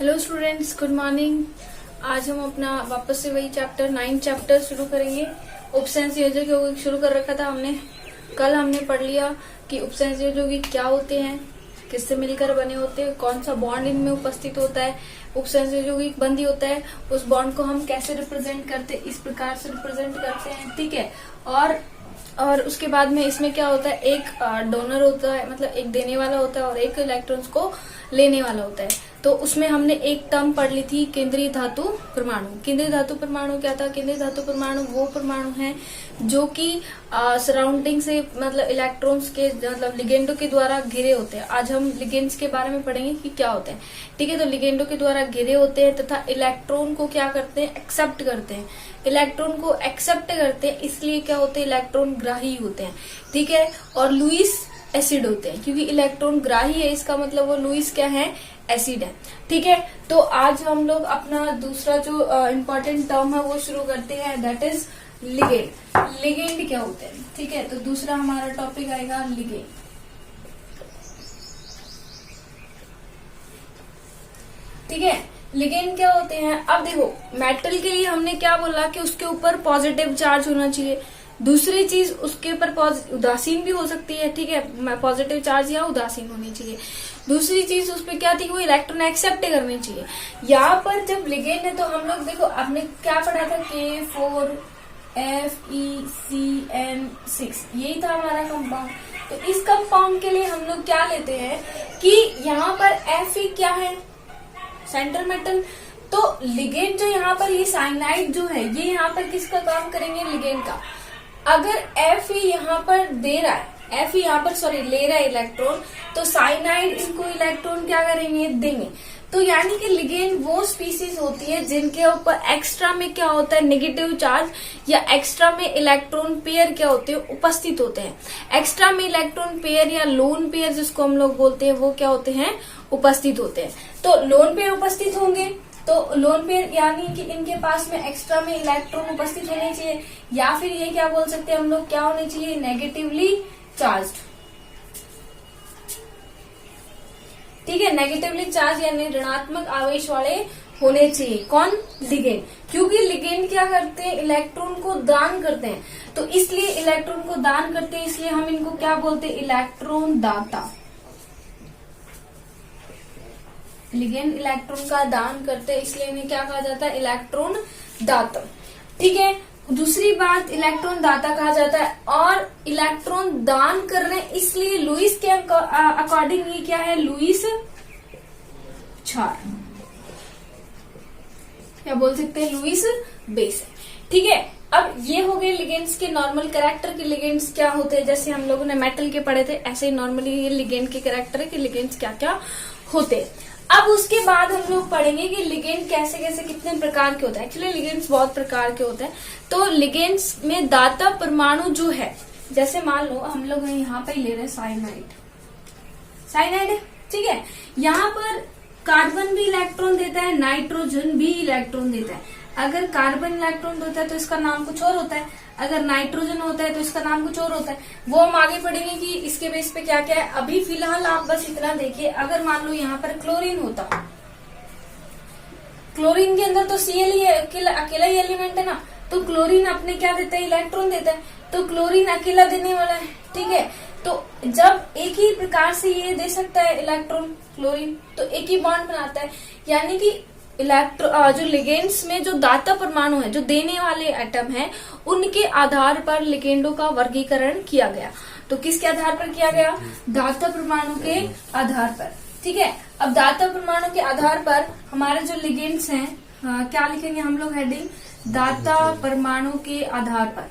Hello students, good morning. आज हम अपना वापस से वही चैप्टर 9 चैप्टर शुरू करेंगे। उपसंयोजक यौगिक शुरू कर रखा था हमने। कल हमने पढ़ लिया कि उपसंयोजक यौगिक क्या होते हैं, किससे मिलकर बने होते हैं, कौन सा बॉन्ड इनमें उपस्थित होता है, उपसंयोजक यौगिक बंदी होता है, उस बॉन्ड को हम कैसे रिप्रेजेंट करते हैं, इस प्रकार से रिप्रेजेंट करते हैं। ठीक है। और उसके बाद में इसमें क्या होता है, एक डोनर होता है, मतलब एक देने वाला होता है और एक इलेक्ट्रॉन्स को लेने वाला होता है। तो उसमें हमने एक टर्म पढ़ ली थी, केंद्रीय धातु परमाणु। केंद्रीय धातु परमाणु क्या था? केंद्रीय धातु परमाणु वो परमाणु है जो कि सराउंडिंग से मतलब इलेक्ट्रॉन्स के मतलब लिगेंडो के द्वारा घिरे होते हैं। आज हम लिगेंड्स के बारे में पढ़ेंगे कि क्या होते हैं। ठीक है। तो लिगेंडो के द्वारा घिरे होते हैं तथा इलेक्ट्रॉन को क्या करते हैं, एक्सेप्ट करते हैं। इलेक्ट्रॉन को एक्सेप्ट करते हैं, इसलिए क्या होते हैं, इलेक्ट्रॉन ग्राही होते हैं। ठीक है। और लुईस एसिड होते हैं, क्योंकि इलेक्ट्रॉन ग्राही है, इसका मतलब वो लुईस क्या है, एसिड है। ठीक है। तो आज हम लोग अपना दूसरा जो इम्पोर्टेंट टर्म है वो शुरू करते हैं, दैट इज लिगेंड। लिगेंड क्या होते हैं? ठीक है। तो दूसरा हमारा टॉपिक आएगा लिगेंड। ठीक है। लिगेंड क्या होते हैं? अब देखो, मेटल के लिए हमने क्या बोला कि उसके ऊपर पॉजिटिव चार्ज होना चाहिए। दूसरी चीज, उसके ऊपर उदासीन भी हो सकती है। ठीक है। पॉजिटिव चार्ज या उदासीन होनी चाहिए। दूसरी चीज उस पर क्या थी, वो इलेक्ट्रॉन एक्सेप्ट करनी चाहिए। यहाँ पर जब लिगेंड है तो हम लोग देखो, आपने क्या पढ़ा था, K4FeCN6, यही था हमारा कंपाउंड। तो इस कंपाउंड के लिए हम लोग क्या लेते हैं कि यहाँ पर Fe क्या है, सेंट्रल मेटल। तो लिगेंड जो यहाँ पर ये साइनाइड जो है, ये यहाँ पर किसका काम करेंगे, लिगेंड का। अगर Fe यहाँ पर दे रहा है, Fe यहाँ पर ले रहा है इलेक्ट्रॉन, तो साइनाइड इनको इलेक्ट्रॉन क्या करेंगे, देंगे। तो यानी कि लिगेंड वो स्पीसीज होती है जिनके ऊपर एक्स्ट्रा में क्या होता है, नेगेटिव चार्ज या एक्स्ट्रा में इलेक्ट्रॉन पेयर क्या होते हैं, उपस्थित होते हैं। एक्स्ट्रा में इलेक्ट्रॉन पेयर या लोन पेयर जिसको हम लोग बोलते हैं, वो क्या होते हैं, उपस्थित होते हैं। तो लोन पेयर उपस्थित होंगे, तो लोन पेयर यानी कि इनके पास में एक्स्ट्रा में इलेक्ट्रॉन उपस्थित होने चाहिए, या फिर ये क्या बोल सकते हैं हम लोग, क्या होने चाहिए, नेगेटिवली चार्ज्ड। ठीक है। नेगेटिवली चार्ज यानी ऋणात्मक आवेश वाले होने चाहिए। कौन? लिगेंड। क्योंकि लिगेंड क्या करते हैं, इलेक्ट्रॉन को दान करते हैं। तो इसलिए इलेक्ट्रॉन को दान करते हैं, इसलिए हम इनको क्या बोलते हैं, इलेक्ट्रॉन दाता। लिगेंड इलेक्ट्रॉन का दान करते हैं, इसलिए इन्हें क्या कहा जाता है, इलेक्ट्रॉन दाता। ठीक है। दूसरी बात, इलेक्ट्रॉन दाता कहा जाता है। और इलेक्ट्रॉन दान कर रहे हैं, इसलिए लुईस के अकॉर्डिंग ये क्या है, लुईस क्षार, क्या बोल सकते हैं, लुईस बेस है। ठीक है। अब ये हो गए लिगेंड्स के नॉर्मल कैरेक्टर के। लिगेंड्स क्या होते हैं, जैसे हम लोगों ने मेटल के पढ़े थे, ऐसे ही नॉर्मली ये लिगेंड के कैरेक्टर है कि लिगेंड्स क्या क्या होते हैं। अब उसके बाद हम लोग पढ़ेंगे कि लिगेंड कैसे कैसे कितने प्रकार के होते हैं। एक्चुअली लिगेंड्स बहुत प्रकार के होते हैं। तो लिगेंड्स में दाता परमाणु जो है, जैसे मान लो हम लोग यहाँ पे ले रहे हैं साइनाइड। साइनाइड है, ठीक है। यहाँ पर कार्बन भी इलेक्ट्रॉन देता है, नाइट्रोजन भी इलेक्ट्रॉन देता है। अगर कार्बन इलेक्ट्रॉन देता है तो इसका नाम कुछ और होता है, अगर नाइट्रोजन होता है तो इसका नाम कुछ और होता है। वो हम आगे पढ़ेंगे कि इसके बेस पे क्या क्या है। अभी फिलहाल आप बस इतना देखिए, अगर मान लो यहाँ पर क्लोरीन होता, क्लोरीन के अंदर तो Cl ही अकेला ही एलिमेंट है ना, तो क्लोरीन अपने क्या देता है, इलेक्ट्रॉन देता है। तो क्लोरीन अकेला देने वाला है। ठीक है। तो जब एक ही प्रकार से ये दे सकता है इलेक्ट्रॉन क्लोरीन, तो एक ही बॉन्ड बनाता है। यानी कि जो लिगेंड्स में जो दाता परमाणु है, जो देने वाले एटम है, उनके आधार पर लिगेंडो का वर्गीकरण किया गया। तो किसके आधार पर किया गया, दाता परमाणु के आधार पर। ठीक है। अब दाता परमाणु के आधार पर हमारे जो लिगेंड्स हैं, क्या लिखेंगे हम लोग हेडिंग, दाता परमाणु के आधार पर।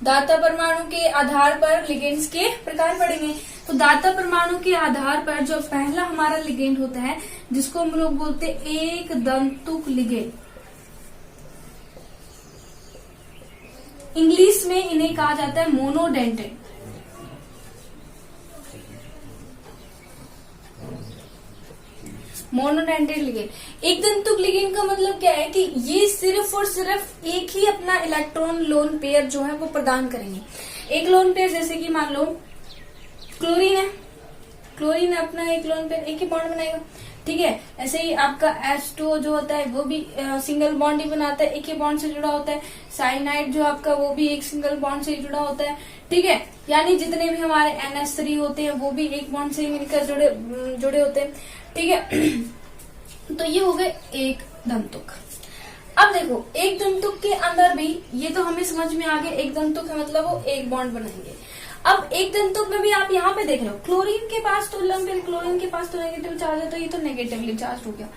दाता परमाणु के आधार पर लिगेंड्स के प्रकार पढ़ेंगे। तो दाता परमाणु के आधार पर जो पहला हमारा लिगेंड होता है, जिसको हम लोग बोलते हैं एक दंतुक लिगेंड। इंग्लिश में इन्हें कहा जाता है मोनोडेंटेड। Monodentate ligand. एक दंतुक लिगेंड का मतलब क्या है कि ये सिर्फ और सिर्फ एक ही अपना इलेक्ट्रॉन लोन पेयर जो है वो प्रदान करेंगे। एक लोन पेयर जैसे कि मान लो क्लोरीन है, क्लोरीन अपना एक लोन पेयर एक ही बॉन्ड बनाएगा, ठीक है। ऐसे ही आपका H2O जो होता है वो भी सिंगल बॉन्ड ही बनाता है, एक ही बॉन्ड से जुड़ा होता है। साइनाइड जो आपका वो भी एक सिंगल बॉन्ड से ही जुड़ा होता है, ठीक है। यानी जितने भी हमारे NH3 होते हैं वो भी एक बॉन्ड से ही मिलकर जुड़े होते हैं, ठीक है। तो ये हो गए एक दंतुक। अब देखो एक दंतुक के अंदर भी ये तो हमें समझ में आ गया, एक दंतुक है मतलब वो एक बॉन्ड बनाएंगे। अब एक दंतुक में भी आप यहाँ पे देख रहे हो क्लोरीन के पास तो क्लोरीन के पास तो नेगेटिव चार्ज है, तो ये तो नेगेटिवली चार्ज हो गया।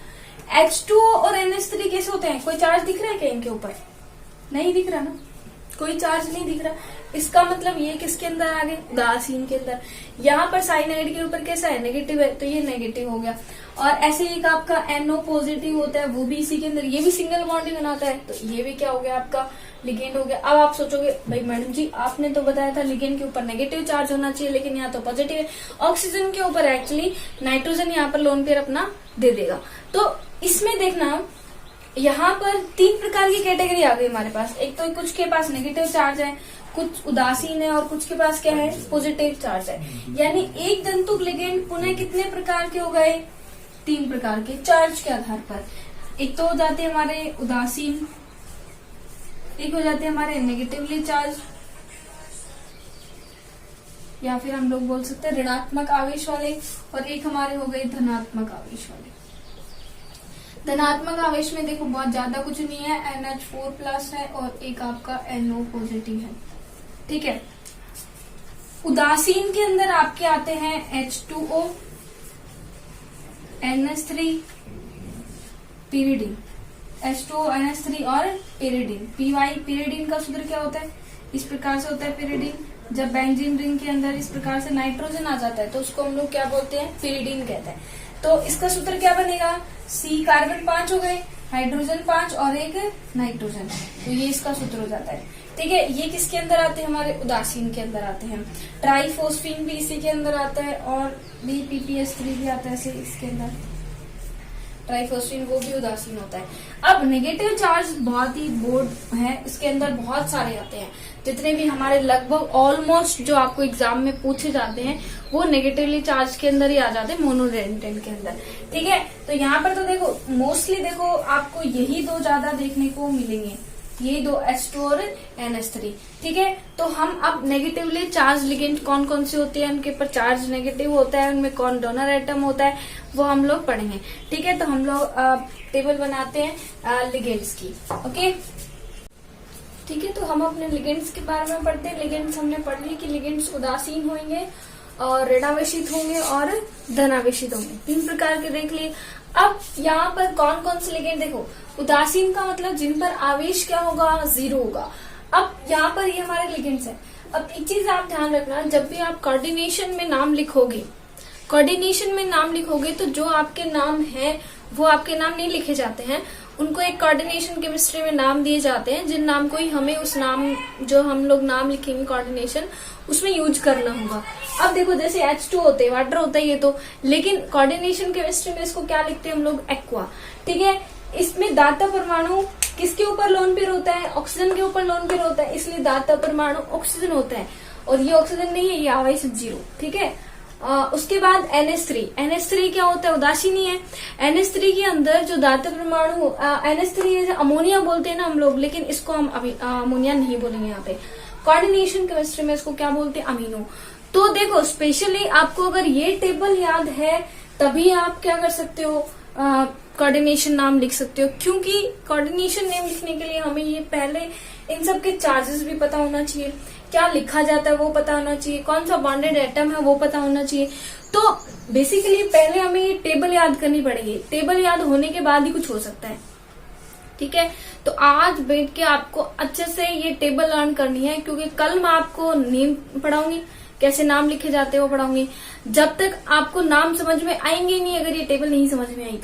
H2O और NH3 कैसे होते हैं, कोई चार्ज दिख रहा है क्या इनके ऊपर? नहीं दिख रहा ना, कोई चार्ज नहीं दिख रहा। इसका मतलब ये किसके अंदर आ गए, उदासीन के अंदर। यहाँ पर साइनाइड के ऊपर कैसा है, नेगेटिव है, तो ये नेगेटिव हो गया। और ऐसे एक आपका NO पॉजिटिव होता है वो भी इसी के अंदर, ये भी सिंगल बॉन्ड ही बनाता है, तो ये भी क्या हो गया आपका लिगेंड हो गया। अब आप सोचोगे भाई मैडम जी आपने तो बताया था लिगेंड के ऊपर नेगेटिव चार्ज होना चाहिए, लेकिन यहाँ तो पॉजिटिव है। ऑक्सीजन के ऊपर एक्चुअली नाइट्रोजन यहाँ पर लोन पेयर अपना दे देगा। तो इसमें देखना यहाँ पर 3 प्रकार की कैटेगरी आ गई हमारे पास। एक तो कुछ के पास नेगेटिव चार्ज है, कुछ उदासीन है, और कुछ के पास क्या है, पॉजिटिव चार्ज है। यानी एक दंतुक लिगेंड पुनः कितने प्रकार के हो गए, 3 प्रकार के चार्ज के आधार पर। एक तो हो जाते हैं हमारे उदासीन, एक हो जाते हैं हमारे नेगेटिवली चार्ज, या फिर हम लोग बोल सकते हैं ऋणात्मक आवेश वाले, और एक हमारे हो गए धनात्मक आवेश वाले। धनात्मक आवेश में देखो बहुत ज्यादा कुछ नहीं है, NH4+ है और एक आपका NO पॉजिटिव है, ठीक है। उदासीन के अंदर आपके आते हैं H2O, NH3, pyridine, H2O, NH3 और pyridine। pyridine का सूत्र क्या होता है, इस प्रकार से होता है pyridine। जब बेंजीन रिंग के अंदर इस प्रकार से नाइट्रोजन आ जाता है तो उसको हम लोग क्या बोलते हैं, pyridine कहते हैं। तो इसका सूत्र क्या बनेगा, C कार्बन 5 हो गए, हाइड्रोजन 5 और एक नाइट्रोजन, तो ये इसका सूत्र हो जाता है, ठीक है। ये किसके अंदर आते हैं, हमारे उदासीन के अंदर आते हैं। ट्राइफोस्फीन भी इसी के अंदर आता है, और भी PPS3 भी आता है इसके अंदर, ट्राइफोस्फीन वो भी उदासीन होता है। अब नेगेटिव चार्ज बहुत ही बोर्ड है, इसके अंदर बहुत सारे आते हैं। जितने भी हमारे लगभग ऑलमोस्ट जो आपको एग्जाम में पूछे जाते हैं वो नेगेटिवली चार्ज के अंदर ही आ जाते हैं, मोनोडेंटेड के अंदर, ठीक है। तो यहाँ पर तो देखो मोस्टली देखो आपको यही 2 ज्यादा देखने को मिलेंगे, ये 2 H2 और NH3, ठीक है। तो हम अब नेगेटिवली चार्ज लिगेंड कौन कौन से होते हैं, उनके ऊपर चार्ज नेगेटिव होता है, उनमें कौन डोनर एटम होता है, वो हम लोग पढ़ेंगे, ठीक है। तो हम लोग टेबल बनाते हैं लिगेंड्स की, ओके, ठीक है। तो हम अपने लिगेंड्स के बारे में पढ़ते हैं। लिगेंड्स हमने पढ़ ली कि लिगेंड्स उदासीन होंगे और ऋणावेशित होंगे और धनावेशित होंगे, 3 प्रकार के देख लिए। अब यहाँ पर कौन कौन से लिगेंड देखो, उदासीन का मतलब जिन पर आवेश क्या होगा, 0 होगा। अब यहाँ पर ये हमारे लिगेंड्स है। अब एक चीज आप ध्यान रखना, जब भी आप कोऑर्डिनेशन में नाम लिखोगे, कोऑर्डिनेशन में नाम लिखोगे तो जो आपके नाम है वो आपके नाम नहीं लिखे जाते हैं, उनको एक कोऑर्डिनेशन केमिस्ट्री में नाम दिए जाते हैं, जिन नाम को ही हमें उस नाम जो हम लोग नाम लिखेंगे कोऑर्डिनेशन उसमें यूज करना होगा। अब देखो जैसे H2 होते हैं, वाटर होता है ये तो, लेकिन कोऑर्डिनेशन केमिस्ट्री में इसको क्या लिखते हैं हम लोग, एक्वा, ठीक है। इसमें दाता परमाणु किसके ऊपर लोन पेयर होता है, ऑक्सीजन के ऊपर लोन पेयर होता है, इसलिए दाता परमाणु ऑक्सीजन होता है, और ये ऑक्सीजन नहीं है, ये आवेश 0, ठीक है। उसके बाद NH3 क्या होता है, उदासीन ही है। NH3 के अंदर जो दाता परमाणु NH3 अमोनिया बोलते हैं ना हम लोग, लेकिन इसको हम अमोनिया नहीं बोलेंगे यहाँ पे, कोऑर्डिनेशन केमिस्ट्री में इसको क्या बोलते हैं, अमीनो। तो देखो स्पेशली आपको अगर ये टेबल याद है तभी आप क्या कर सकते हो, कोऑर्डिनेशन नाम लिख सकते हो, क्योंकि कोऑर्डिनेशन नेम लिखने के लिए हमें ये पहले इन सब के चार्जेस भी पता होना चाहिए, क्या लिखा जाता है वो पता होना चाहिए, कौन सा बॉन्डेड एटम है वो पता होना चाहिए। तो बेसिकली पहले हमें ये टेबल याद करनी पड़ेगी, टेबल याद होने के बाद ही कुछ हो सकता है, ठीक है। तो आज बैठ के आपको अच्छे से ये टेबल लर्न करनी है, क्योंकि कल मैं आपको नेम पढ़ाऊंगी, कैसे नाम लिखे जाते हैं वो पढ़ाऊंगी। जब तक आपको नाम समझ में आएंगे नहीं, अगर ये टेबल नहीं समझ में आई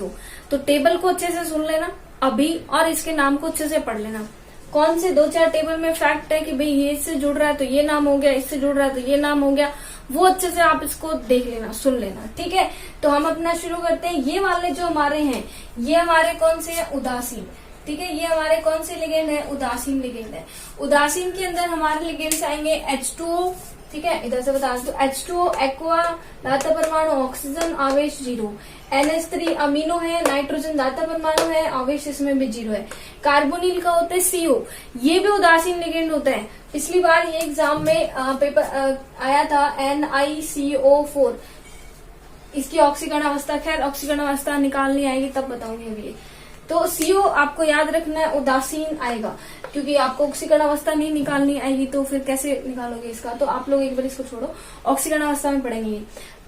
तो टेबल को अच्छे से सुन लेना अभी, और इसके नाम को अच्छे से पढ़ लेना। कौन से 2-4 टेबल में फैक्ट है कि भाई ये इससे जुड़ रहा है तो ये नाम हो गया, इससे जुड़ रहा है तो ये नाम हो गया, वो अच्छे से आप इसको देख लेना, सुन लेना, ठीक है। तो हम अपना शुरू करते हैं। ये वाले जो हमारे हैं, ये हमारे कौन से हैं? उदासीन, ठीक है। ये हमारे कौन से लिगेंड है? उदासीन लिगेंड है। उदासीन के अंदर हमारे लिगेंड्स आएंगे H2O, ठीक है। इधर से बता दो, H2O एक्वा, दाता परमाणु ऑक्सीजन, आवेश 0। NH3 अमीनो है, नाइट्रोजन दाता परमाणु है, आवेश इसमें भी 0 है। कार्बोनिल का होता है CO, ये भी उदासीन लिगेंड होता है। पिछली बार ये एग्जाम में पेपर आया था NiCO4, इसकी ऑक्सीकरण अवस्था, खैर ऑक्सीकरण अवस्था निकालनी आएगी तब बताऊंगी अभी। तो CO आपको याद रखना है, उदासीन आएगा, क्योंकि आपको ऑक्सीकरण अवस्था नहीं निकालनी आएगी तो फिर कैसे निकालोगे इसका। तो आप लोग एक बार इसको छोड़ो, ऑक्सीकरण अवस्था में पढ़ेंगे।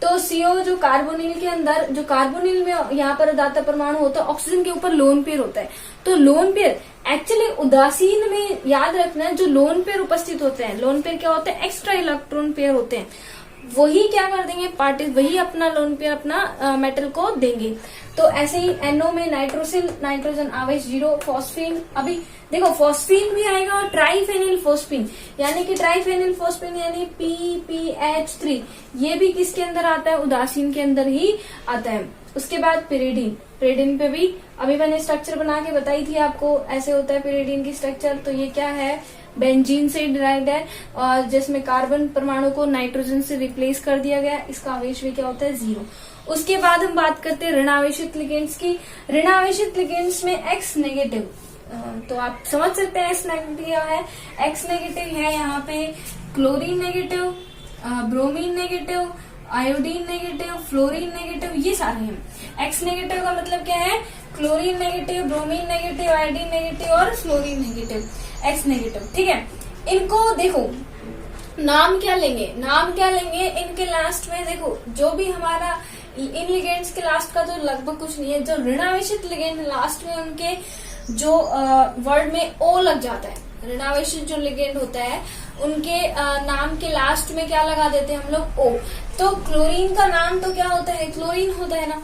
तो CO जो कार्बोनिल के अंदर, जो कार्बोनिल में यहाँ पर दाता परमाणु होता है, ऑक्सीजन के ऊपर लोन पेयर होता है। तो लोन पेयर एक्चुअली उदासीन में याद रखना है, जो लोन पेयर उपस्थित होते हैं, लोन पेयर क्या होते हैं? एक्स्ट्रा इलेक्ट्रॉन पेयर होते हैं। वही क्या कर देंगे? वही अपना लोन पेयर अपना मेटल को देंगे। तो ऐसे ही NO में नाइट्रोसिल, नाइट्रोजन आवेश 0, फॉस्फीन, अभी देखो फॉस्फीन भी आएगा, और ट्राइफेनिल फोस्फीन, यानी कि ट्राइफेनिल फोस्फीन यानी PPH3, ये भी किसके अंदर आता है? उदासीन के अंदर ही आता है। उसके बाद पिरिडीन, पिरिडीन पे भी अभी मैंने स्ट्रक्चर बना के बताई थी आपको, ऐसे होता है पिरिडीन की स्ट्रक्चर। तो ये क्या है? बेंजीन से डिराइव्ड है, और जिसमें कार्बन परमाणु को नाइट्रोजन से रिप्लेस कर दिया गया। इसका आवेश भी क्या होता है? 0। उसके बाद हम बात करते हैं ऋणावेशित लिगेंड्स की। ऋणावेशित लिगेंड्स में X नेगेटिव, तो आप समझ सकते हैं X नेगेटिव क्या है। X नेगेटिव है यहाँ पे chlorine negative, bromine negative, iodine negative, fluorine negative, ये सारे हैं। X नेगेटिव का मतलब क्या है? Chlorine negative, bromine negative, iodine negative और फ्लोरीन नेगेटिव, X नेगेटिव, ठीक है। इनको देखो नाम क्या लेंगे, नाम क्या लेंगे इनके लास्ट में। देखो जो भी हमारा इन लिगेंड्स के लास्ट का तो लगभग कुछ नहीं है, जो ऋणावेशित लिगेंड लास्ट में उनके जो वर्ड में O लग जाता है, ऋणावेशित जो लिगेंड होता है उनके नाम के लास्ट में क्या लगा देते हैं हम लोग? O। तो क्लोरीन का नाम तो क्या होता है? क्लोरीन होता है ना।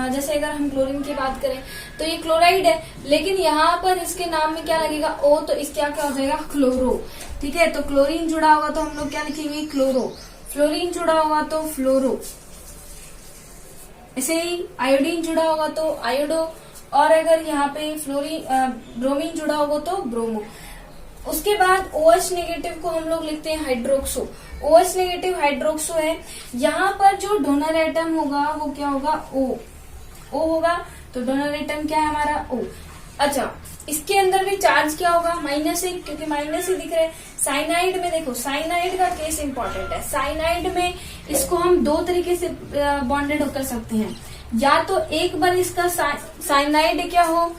जैसे अगर हम क्लोरीन की बात करें तो ये क्लोराइड है, लेकिन यहाँ पर इसके नाम में क्या लगेगा? O, तो इसका क्या हो जाएगा? क्लोरो, ठीक है। तो क्लोरीन जुड़ा होगा तो हम लोग क्या लिखेंगे? क्लोरो। फ्लोरीन जुड़ा होगा तो फ्लोरो, ऐसे ही आयोडीन जुड़ा होगा तो आयोडो, और अगर यहाँ पे ब्रोमीन जुड़ा होगा तो ब्रोमो। उसके बाद OH नेगेटिव को हम लोग लिखते हैं हाइड्रोक्सो। OH नेगेटिव हाइड्रोक्सो है। यहाँ पर जो डोनर एटम होगा वो क्या होगा? O होगा। तो डोनर एटम क्या है हमारा? O। अच्छा, इसके अंदर भी चार्ज क्या होगा? -1, क्योंकि माइनस ही दिख रहे हैं। साइनाइड में देखो, साइनाइड का केस इंपॉर्टेंट है। साइनाइड में इसको हम 2 तरीके से बॉन्डेड कर सकते हैं। या तो एक बार इसका साइनाइड क्या हो,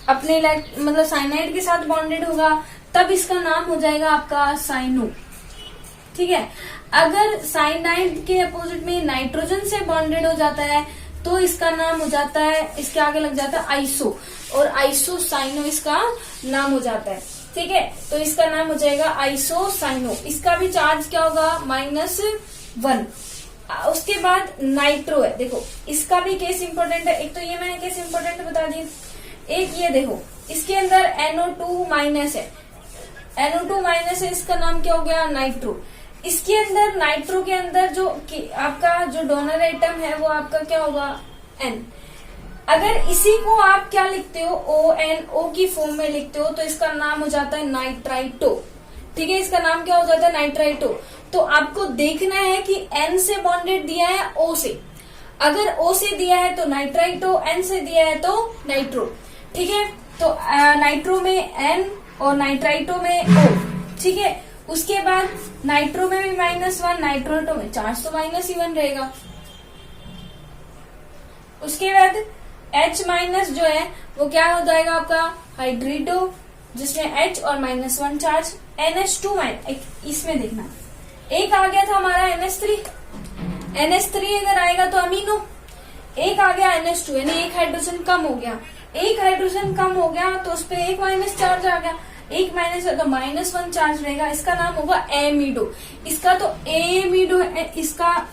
अपने मतलब साइनाइड के साथ बॉन्डेड होगा, तब इसका नाम हो जाएगा आपका साइनो, ठीक है। अगर साइनाइड के अपोजिट में नाइट्रोजन से बॉन्डेड हो जाता है तो इसका नाम हो जाता है, इसके आगे लग जाता है आइसो, और आइसो साइनो इसका नाम हो जाता है, ठीक है। तो इसका नाम हो जाएगा आइसो साइनो। इसका भी चार्ज क्या होगा? -1। उसके बाद नाइट्रो है, देखो इसका भी केस इंपॉर्टेंट है। एक तो ये मैंने केस इंपॉर्टेंट बता दी, एक ये देखो इसके अंदर NO2- है, NO2- है, इसका नाम क्या हो गया? नाइट्रो। इसके अंदर नाइट्रो के अंदर जो आपका जो डोनर एटम है वो आपका क्या होगा? N। अगर इसी को आप क्या लिखते हो? ONO की फॉर्म में लिखते हो तो इसका नाम हो जाता है नाइट्राइटो, ठीक है। इसका नाम क्या हो जाता है? नाइट्राइटो। तो आपको देखना है कि N से बॉन्डेड दिया है O से, अगर O से दिया है तो नाइट्राइटो, N से दिया है तो नाइट्रो, ठीक है। तो नाइट्रो में N और नाइट्राइटो में O, ठीक है। उसके बाद नाइट्रो में भी -1, नाइट्रोटो में चार्ज तो -1 रहेगा। उसके बाद H- जो है वो क्या हो जाएगा आपका? हाइड्रिडो, जिसमें H और -1 चार्ज। NH2- इसमें देखना, एक आ गया था हमारा NH3 अगर आएगा तो अमीनो, एक आ गया NH2 यानी एक हाइड्रोजन कम हो गया। एक हाइड्रोजन कम हो गया तो उस पर एक माइनस चार्ज आ गया, एक माइनस है तो -1 चार्ज रहेगा। इसका नाम होगा एमिडो। इसका तो एमिडो है, इसका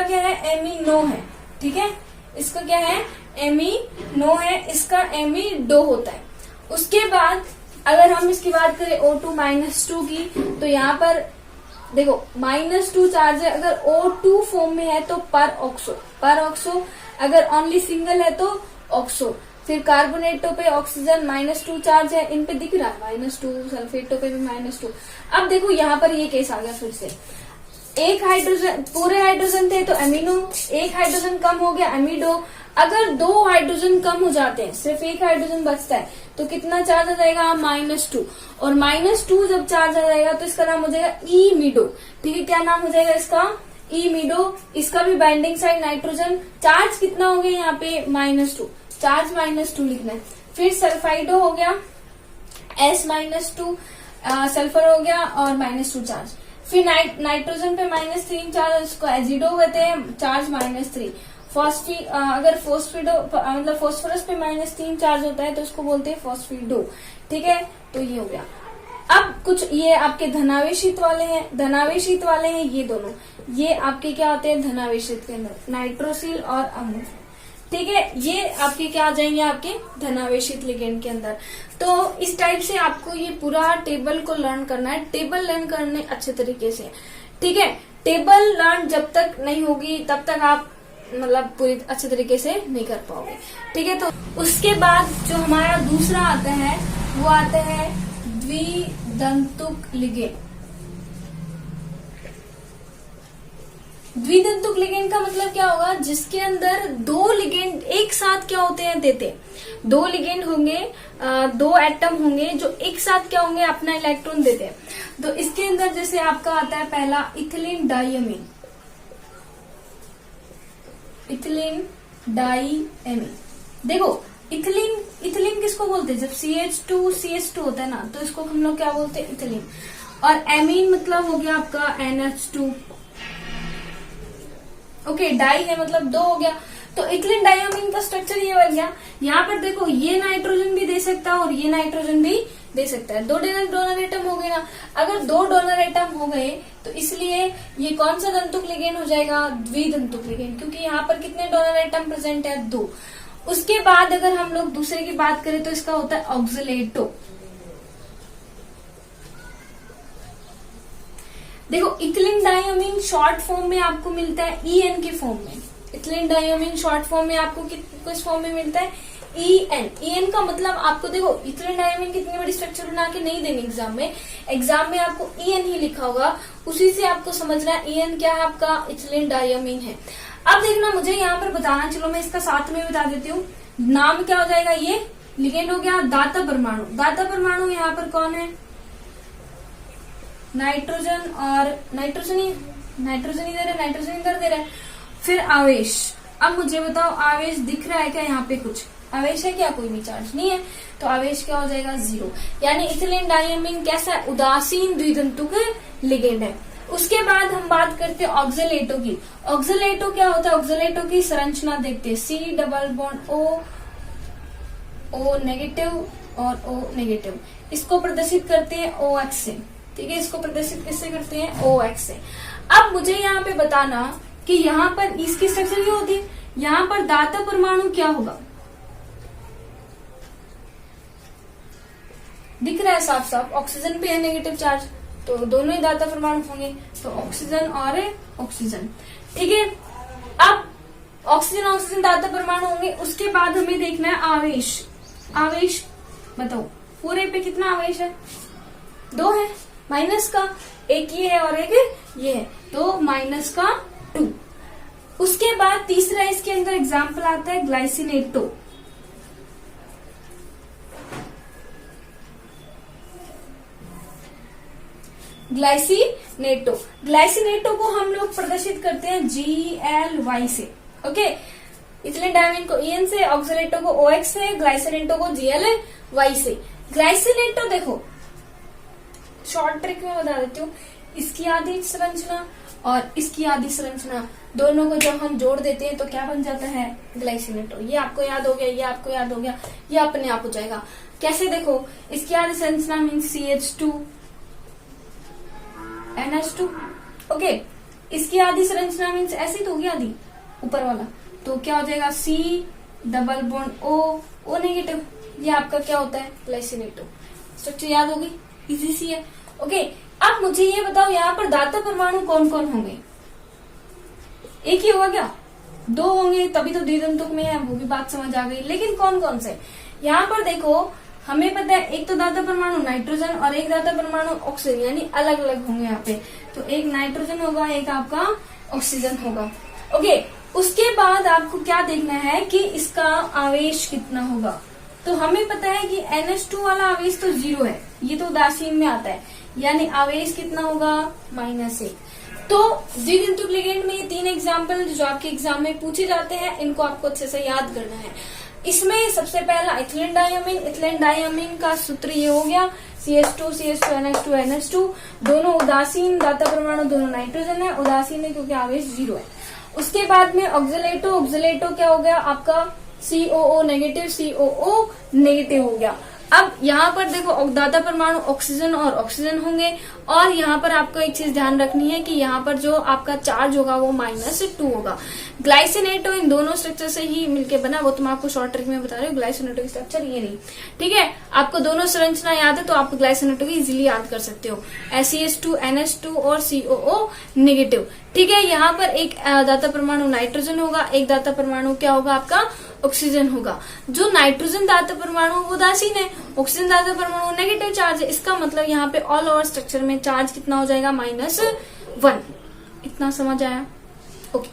क्या है? एमिनो है, ठीक है। इसका क्या है? एमिनो है, इसका एमिडो होता है। उसके बाद अगर हम इसकी बात करें O2 -2 की, तो यहाँ पर देखो -2 चार्ज है। अगर O2 फॉर्म में है तो पर ऑक्सो, अगर ओनली सिंगल है तो ऑक्सो। फिर कार्बोनेटो पे ऑक्सीजन -2 चार्ज है, इन पे दिख रहा है -2, सल्फेटो पे भी -2। अब देखो यहाँ पर ये केस आ गया फिर से, एक हाइड्रोजन, पूरे हाइड्रोजन थे तो एमिनो, एक हाइड्रोजन कम हो गया एमिडो। अगर 2 हाइड्रोजन कम हो जाते हैं, सिर्फ एक हाइड्रोजन बचता है, तो कितना चार्ज आ जाएगा? -2। और -2 जब चार्ज आ जाएगा तो इसका नाम हो जाएगा इमिडो। ठीक है, क्या नाम हो जाएगा इसका? इमिडो। इसका भी बाइंडिंग साइड नाइट्रोजन। चार्ज कितना हो गया यहाँ पे? -2, चार्ज -2 लिखना है। फिर सल्फाइडो हो गया S-2, सल्फर हो गया और -2 चार्ज। फिर नाइट्रोजन पे -3 चार्ज, इसको एजिडो कहते हैं, चार्ज -3। अगर मतलब फॉस्फोरस पे -3 चार्ज होता है तो इसको बोलते हैं फॉस्फिडो। ठीक है, तो ये हो गया। अब कुछ ये आपके धनावेशित वाले हैं ये दोनों, ये आपके क्या होते हैं? धनावेशित के अंदर नाइट्रोसिल और अमोन। ठीक है, ये आपके क्या आ जाएंगे? आपके धनावेशित लिगेंड के अंदर। तो इस टाइप से आपको ये पूरा टेबल को लर्न करना है। टेबल लर्न करने अच्छे तरीके से। ठीक है, टेबल लर्न जब तक नहीं होगी तब तक आप मतलब पूरी अच्छे तरीके से नहीं कर पाओगे। ठीक है, तो उसके बाद जो हमारा दूसरा आता है वो आता है द्विदंतुक लिगेंड। द्विदंतुक लिगेंड का मतलब क्या होगा? जिसके अंदर 2 लिगेंड एक साथ क्या होते हैं? देते 2 लिगेंड होंगे, 2 एटम होंगे जो एक साथ क्या होंगे? अपना इलेक्ट्रॉन देते हैं। तो इसके अंदर जैसे आपका आता है पहला इथिलीन डाइअमीन। देखो इथिलीन किसको बोलते हैं? जब CH2 होता है ना, तो इसको हम लोग क्या बोलते हैं? इथिलीन। और एमीन मतलब हो गया आपका NH2। ओके, डाई है मतलब 2 हो गया। तो इथिलीन डाइअमीन का स्ट्रक्चर ये बन गया। यहाँ पर देखो ये नाइट्रोजन भी दे सकता है और ये नाइट्रोजन भी दे सकता है। 2 डोनर एटम हो गए ना। अगर 2 डोनर एटम हो गए तो इसलिए ये कौन सा दंतुक लिगेंड हो जाएगा? द्विदंतुक लिगेंड, क्योंकि यहाँ पर कितने डोनर एटम प्रेजेंट है? 2। उसके बाद अगर हम लोग दूसरे की बात करें तो इसका होता है ऑक्सलेटो। देखो इथिलीन डाइअमीन शॉर्ट फॉर्म में आपको मिलता है EN के फॉर्म में। इथिलीन डाइअमीन शॉर्ट फॉर्म में आपको किस फॉर्म में मिलता है? EN का मतलब आपको देखो इथिलीन डाइअमीन कितनी बड़ी स्ट्रक्चर बना के नहीं देंगे एग्जाम में आपको EN ही लिखा होगा, उसी से आपको समझना है EN क्या है? आपका इथिलीन डाइअमीन है। अब देखना मुझे यहाँ पर बताना, चलो मैं इसका साथ में बता देती हूँ। नाम क्या हो जाएगा? ये लिगेंड हो गया दाता परमाणु। दाता परमाणु यहाँ पर कौन है? नाइट्रोजन और नाइट्रोजन इधर दे रहा है। फिर आवेश। अब मुझे बताओ आवेश दिख रहा है क्या? यहाँ पे कुछ आवेश है क्या? कोई भी चार्ज नहीं है, तो आवेश क्या हो जाएगा? 0। यानी इथिलीन डाइअमीन कैसा है? उदासीन द्विदंतुक लिगेंड है। उसके बाद हम बात करते हैं ऑक्सलेटो की। ऑक्सलेटो क्या होता है? ऑक्सलेटो की संरचना देखते हैं। C double bond O negative और O नेगेटिव। इसको प्रदर्शित करते हैं OX से। ठीक है, इसको प्रदर्शित किससे करते हैं? OX से। अब मुझे यहाँ पे बताना कि यहाँ पर इसकी स्ट्रक्चर ये होती है, यहाँ पर दाता परमाणु क्या होगा? दिख रहा है साफ साफ, ऑक्सीजन पे है नेगेटिव चार्ज, तो दोनों ही दाता परमाणु होंगे, तो ऑक्सीजन और ऑक्सीजन। ठीक है, अब ऑक्सीजन दाता परमाणु होंगे। उसके बाद हमें देखना है आवेश। बताओ पूरे पे कितना आवेश है? 2 है, माइनस का एक ये है और एक ये है, तो -2। उसके बाद तीसरा इसके अंदर एग्जाम्पल आता है ग्लाइसिनेटो। ग्लाइसिनेटो को हम लोग प्रदर्शित करते हैं GLY से। ओके, इथिलीन डाइअमीन को EN से, ऑक्सलेटो को OX से, ग्लाइसिनेटो को GLY से। ग्लाइसिनेटो देखो शॉर्ट ट्रिक में बता देती हूँ, इसकी आधी संरचना और इसकी आधी संरचना दोनों को जब हम जोड़ देते हैं तो क्या बन जाता है? ग्लाइसिनेटो। ये आपको याद हो गया, ये आपको याद हो गया, ये अपने आप हो जाएगा। कैसे? देखो इसकी आधी संरचना मीन्स CH2 NH2। ओके, इसकी आधी संरचना मीन्स ऐसी तो होगी आधी ऊपर वाला, तो क्या हो जाएगा? C double bond O negative. ये आपका क्या होता है? ग्लाइसिनेटो। स्ट्रक्चर याद होगी, इजी सी है। ओके, अब मुझे ये बताओ यहाँ पर दाता परमाणु कौन कौन होंगे? एक ही होगा क्या? दो होंगे, तभी तो द्विदंतुक में है, वो भी बात समझ आ गई। लेकिन कौन कौन से? यहाँ पर देखो, हमें पता है एक तो दाता परमाणु नाइट्रोजन और एक दाता परमाणु ऑक्सीजन, यानी अलग अलग होंगे यहाँ पे। तो एक नाइट्रोजन होगा, एक आपका ऑक्सीजन होगा। ओके, उसके बाद आपको क्या देखना है कि इसका आवेश कितना होगा। तो हमें पता है कि NH2 वाला आवेश तो 0 है, ये तो उदासीन में आता है, यानी आवेश कितना होगा? -1। तो द्विदंतुक लिगेंड में ये 3 एग्जाम्पल जो आपके एग्जाम में पूछे जाते हैं, इनको आपको अच्छे से याद करना है। इसमें सबसे पहला इथिलीन डायमीन। इथिलीन डायमीन का सूत्र ये हो गया CH2 CH2 NH2 NH2, दोनों उदासीन दाता परमाणु, दोनों नाइट्रोजन है, उदासीन है क्योंकि आवेश 0 है। उसके बाद में ऑक्सीलेटो। ऑक्सीलेटो क्या हो गया आपका? COO नेगेटिव, COO नेगेटिव हो गया। अब यहाँ पर देखो, दाता परमाणु ऑक्सीजन और ऑक्सीजन होंगे, और यहाँ पर आपको एक चीज ध्यान रखनी है कि यहाँ पर जो आपका चार्ज होगा वो -2 होगा। ग्लाइसिनेटो इन दोनों स्ट्रक्चर से ही मिलके बना, वो तो मैं आपको शॉर्ट ट्रिक में बता रही हूँ। ग्लाइसिनेटो की स्ट्रक्चर ये नहीं, ठीक है। आपको दोनों संरचना याद है तो आप ग्लाइसिनेटो की इजिली याद कर सकते हो। CH2 NH2 और COO नेगेटिव, ठीक है। यहाँ पर एक दाता परमाणु नाइट्रोजन होगा, एक दाता परमाणु क्या होगा आपका? ऑक्सीजन होगा। जो नाइट्रोजन दाता परमाणु वो उदासीन है, ऑक्सीजन दाता परमाणु नेगेटिव चार्ज है। इसका मतलब यहाँ पे ऑल ओवर स्ट्रक्चर में चार्ज कितना हो जाएगा? -1। इतना समझ आया? ओके,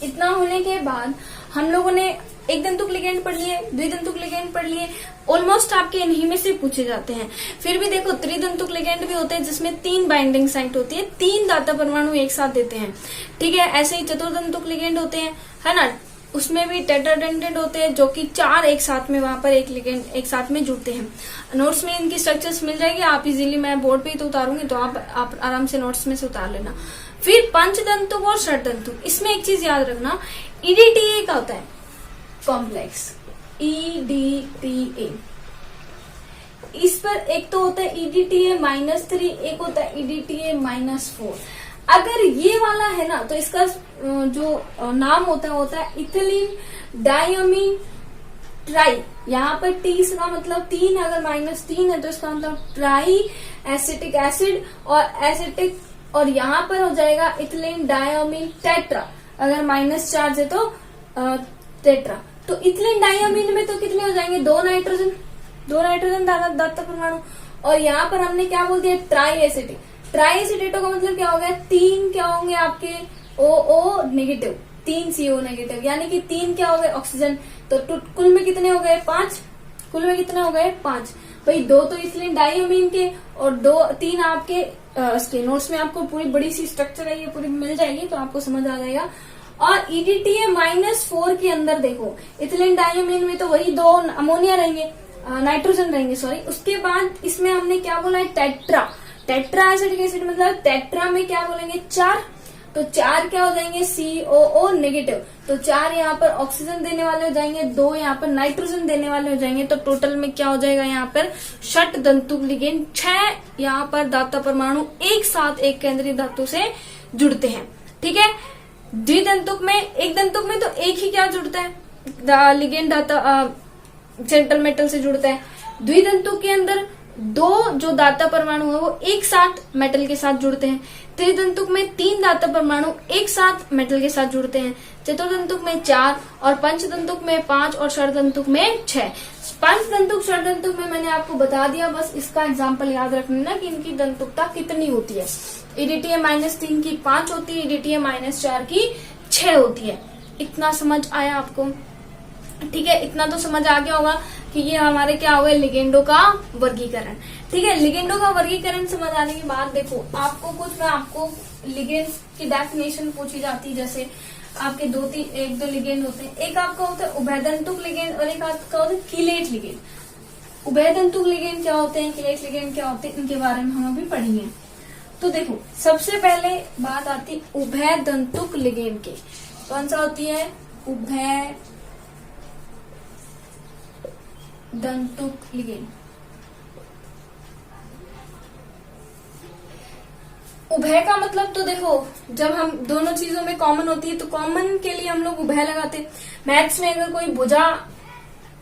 इतना होने के बाद हम लोगों ने एक दंतुक लिगेंड पढ़ लिए, द्विदंतुक लिगेंड पढ़ लिए, ऑलमोस्ट आपके इन्हीं में से पूछे जाते हैं। फिर भी देखो, त्रिदंतुक लिगेंड भी होते हैं जिसमें 3 बाइंडिंग साइट होती है, 3 दाता परमाणु एक साथ देते हैं, ठीक है। ऐसे ही चतुर्दंतुक लिगेंड होते हैं, है ना, उसमें भी टेट्राडेंटेड होते हैं जो कि 4 एक साथ में वहां पर एक लिगेंड एक साथ में जुड़ते हैं। नोट्स में इनकी स्ट्रक्चर्स मिल जाएगी, आप इजीली, मैं बोर्ड पे ही तो उतारूंगी, तो आप आराम से नोट्स में से उतार लेना। फिर पंचदंतुक और षटदंतुक, इसमें एक चीज याद रखना, EDTA का होता है कॉम्प्लेक्स, EDTA। इस पर एक तो होता है EDTA -3, एक होता है EDTA -4। अगर ये वाला है ना, तो इसका जो नाम होता है इथिलीन डायमीन ट्राई। यहाँ पर T का मतलब 3, अगर -3 है तो इसका मतलब ट्राई एसिटिक एसिड और एसिटिक, और यहाँ पर हो जाएगा इथिलीन डायमीन टेट्रा, अगर माइनस चार्ज है तो टेट्रा। तो इथिलीन डायमीन में तो कितने हो जाएंगे? 2 नाइट्रोजन दाता परमाणु, और यहाँ पर हमने क्या बोल दिया? Try acetic. ट्राई एसिटेटो का मतलब क्या हो गया? 3 क्या होंगे आपके? OO नेगेटिव, 3 CO नेगेटिव, यानी कि 3 क्या हो गए? ऑक्सीजन। तो कुल में कितने हो गए? 5। कुल में कितने हो गए? 5। भाई 2 तो इथिलीन डायमीन के और 3 आपके इसके नोट्स में आपको पूरी बड़ी सी स्ट्रक्चर है, ये पूरी मिल जाएगी तो आपको समझ आ जाएगा। और EDTA -4 के अंदर देखो, इथिलीन डायमीन में तो वही 2 अमोनिया रहेंगे, नाइट्रोजन रहेंगे, सॉरी। उसके बाद इसमें हमने क्या बोला है? टेट्रा एसिडिक एसिड, मतलब टेट्रा में क्या बोलेंगे? 4। तो 4 क्या हो जाएंगे? COO negative. तो 4 यहाँ पर ऑक्सीजन देने वाले हो जाएंगे, 2 यहाँ पर नाइट्रोजन देने वाले हो जाएंगे। तो टोटल में क्या हो जाएगा यहाँ पर? षटदंतुक लिगेंड, 6 यहाँ पर दाता परमाणु एक साथ एक केंद्रीय धातु से जुड़ते हैं, ठीक है। द्विदंतुक में, एक दंतुक में तो एक ही क्या जुड़ता है? लिगेंड दाता सेंट्रल मेटल से जुड़ता है। द्विदंतुक के अंदर 2 जो दाता परमाणु है वो एक साथ मेटल के साथ जुड़ते हैं। त्रिदंतुक में 3 दाता परमाणु एक साथ मेटल के साथ जुड़ते हैं। चतुर्दंतुक में 4 और पंचदंतुक में 5 और षटदंतुक में 6। पंचदंतुक षटदंतुक में मैंने आपको बता दिया, बस इसका एग्जाम्पल याद रखना ना कि इनकी दंतुकता कितनी होती है। EDTA -3 की 5 होती है, EDTA -4 की 6 होती है। इतना समझ आया आपको? ठीक है, इतना तो समझ आ गया होगा कि ये हमारे क्या हुए? लिगेंडो का वर्गीकरण, ठीक है। लिगेंडो का वर्गीकरण समझ आने के बाद देखो, आपको कुछ मैं आपको लिगेंड की डेफिनेशन पूछी जाती है। जैसे आपके 1-2 लिगेंड होते हैं, एक आपका होता है उभयदंतुक लिगेंड और एक आपका होता है कीलेट लिगेंड। उभयदंतुक लिगेंड क्या होते हैं, कीलेट लिगेंड क्या होते हैं, इनके बारे में हम अभी पढ़ेंगे। तो देखो, सबसे पहले बात आती है उभयदंतुक लिगेंड के। कौन सा होती है? उभय दंतुक लिगेंड। उभय का मतलब तो देखो, जब हम दोनों चीजों में कॉमन होती है तो कॉमन के लिए हम लोग उभय लगाते हैं। मैथ्स में अगर कोई भुजा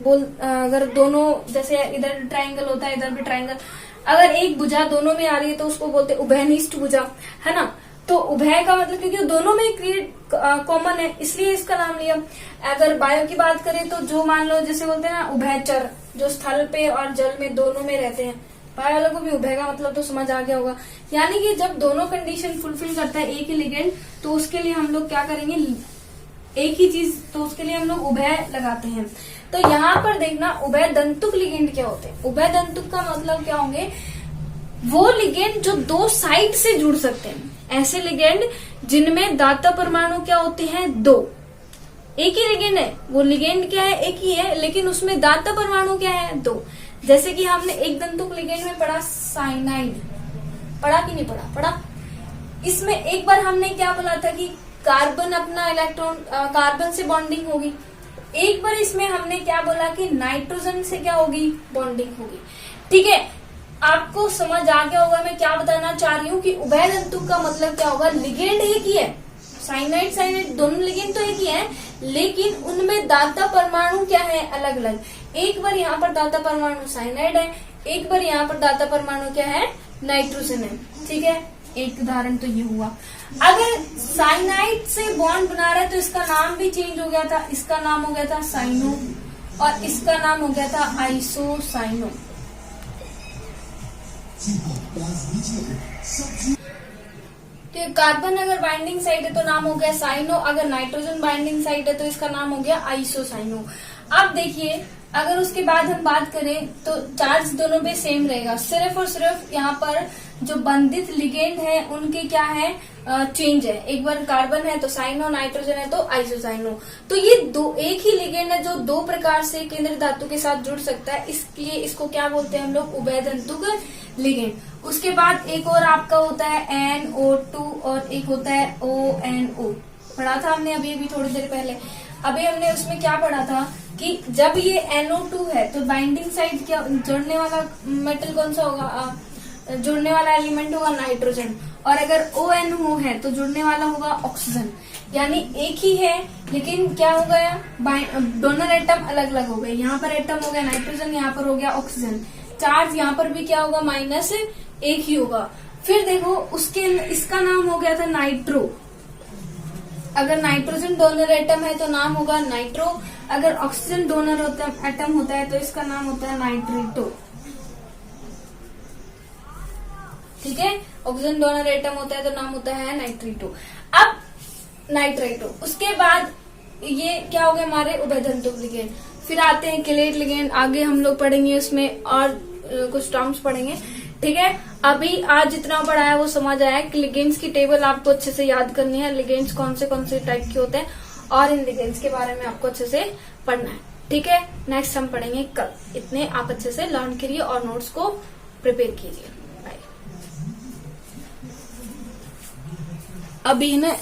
अगर दोनों जैसे इधर ट्रायंगल होता है, इधर भी ट्रायंगल, अगर एक भुजा दोनों में आ रही है तो उसको बोलते हैं उभयनिष्ठ भुजा, है ना। तो उभय का मतलब क्योंकि दोनों में क्रिएट कॉमन है इसलिए इसका नाम लिया। अगर वायु की बात करें तो जो मान लो जैसे बोलते हैं ना उभयचर, जो स्थल पे और जल में दोनों में रहते हैं, वायु वालों को भी उभय का मतलब तो समझ आ गया होगा। यानी कि जब दोनों कंडीशन फुलफिल करता है एक ही लिगेंड तो उसके लिए हम लोग क्या करेंगे, एक ही चीज, तो उसके लिए हम लोग उभय लगाते हैं। तो यहाँ पर देखना उभय दंतुक लिगेंड क्या होते हैं। उभय दंतुक का मतलब क्या होंगे, वो लिगेंड जो दो साइड से जुड़ सकते हैं, ऐसे लिगेंड जिनमें दाता परमाणु क्या होते हैं, दो। एक ही लिगेंड है, वो लिगेंड क्या है, एक ही है, लेकिन उसमें दाता परमाणु क्या है, दो। जैसे कि हमने एक दंतुक लिगेंड में पढ़ा साइनाइड, पढ़ा कि नहीं पढ़ा, पढ़ा। इसमें एक बार हमने क्या बोला था कि कार्बन अपना इलेक्ट्रॉन कार्बन से बॉन्डिंग होगी, एक बार इसमें हमने क्या बोला कि नाइट्रोजन से क्या होगी, बॉन्डिंग होगी। ठीक है, आपको समझ आ गया होगा मैं क्या बताना चाह रही हूँ कि उभय दंतुक का मतलब क्या होगा, लिगेंड एक ही है, साइनाइड साइनाइड दोनों लिगेंड तो एक ही है, लेकिन उनमें दाता परमाणु क्या है, अलग अलग। एक बार यहाँ पर दाता परमाणु साइनाइड है, एक बार यहाँ पर दाता परमाणु क्या है, नाइट्रोजन है। ठीक है, एक उदाहरण तो ये हुआ। अगर साइनाइड से बॉन्ड बना रहा है तो इसका नाम भी चेंज हो गया था, इसका नाम हो गया था साइनो और इसका नाम हो गया था आइसोसाइनो। तो कार्बन अगर बाइंडिंग साइड है तो नाम हो गया साइनो, अगर नाइट्रोजन बाइंडिंग साइड है तो इसका नाम हो गया आइसोसाइनो। अब देखिए अगर उसके बाद हम बात करें तो चार्ज दोनों पे सेम रहेगा, सिर्फ और सिर्फ यहाँ पर जो बंधित लिगेंड है उनके क्या है, चेंज है। एक बार कार्बन है तो साइनो, नाइट्रोजन है तो आइसोसाइनो। तो ये दो एक ही लिगेंड है जो दो प्रकार से केंद्रीय धातु के साथ जुड़ सकता है, इसलिए इसको क्या बोलते हैं हम लोग, उभय दंतुक लिगेंड। उसके बाद एक और आपका होता है NO2 और एक होता है ONO, पढ़ा था हमने अभी थोड़ी देर पहले। अभी हमने उसमें क्या पढ़ा था कि जब ये NO2 है तो बाइंडिंग साइड क्या, जोड़ने वाला मेटल कौन सा होगा, जुड़ने वाला एलिमेंट होगा नाइट्रोजन, और अगर ONO है तो जुड़ने वाला होगा ऑक्सीजन। यानी एक ही है लेकिन क्या हो गया, डोनर एटम अलग अलग हो गए। यहाँ पर एटम हो गया नाइट्रोजन, यहाँ पर हो गया ऑक्सीजन, चार्ज यहाँ पर भी क्या होगा, माइनस एक ही होगा। फिर देखो उसके इसका नाम हो गया था नाइट्रो, अगर नाइट्रोजन डोनर एटम है तो नाम होगा नाइट्रो, अगर ऑक्सीजन डोनर एटम होता है तो इसका नाम होता है नाइट्रेटो। ठीक है, ऑक्सीजन डोनर एटम होता है तो नाम होता है नाइट्रेटो। अब नाइट्रेटो, उसके बाद ये क्या हो गया हमारे उभय दंतुक लिगेंड। फिर आते हैं केलेट लिगेंड, आगे हम लोग पढ़ेंगे उसमें और कुछ टर्म्स पढ़ेंगे। ठीक है, अभी आज जितना पढ़ा है वो समझ आया कि लिगेंड्स की टेबल आपको अच्छे से याद करनी है, लिगेंड्स कौन से टाइप के होते हैं और इन लिगेंड्स के बारे में आपको अच्छे से पढ़ना है। ठीक है, नेक्स्ट हम पढ़ेंगे कल। इतने आप अच्छे से लर्न करिए और नोट्स को प्रिपेयर कीजिए। बाय। अभी ना